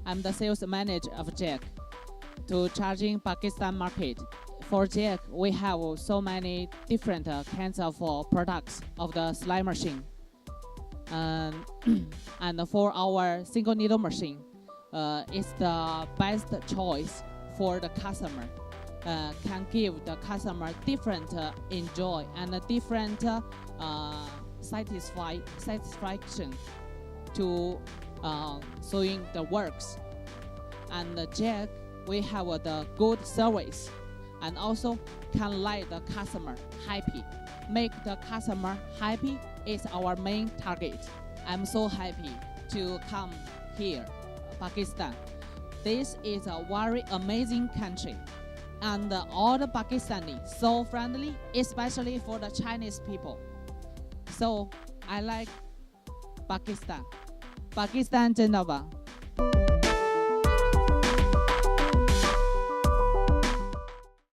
I'm the sales manager of Jack to charging Pakistan market. For Jack, we have so many different kinds of products of the slide machine. And for our single needle machine, it's the best choice for the customer. Can give the customer different enjoy and a different satisfaction to sewing the works. And Jack, we have the good service and also can let the customer happy. Make the customer happy is our main target. I'm so happy to come here, Pakistan. This is a very amazing country. And all the Pakistani so friendly, especially for the Chinese people. So I like Pakistan. Pakistan 真的吧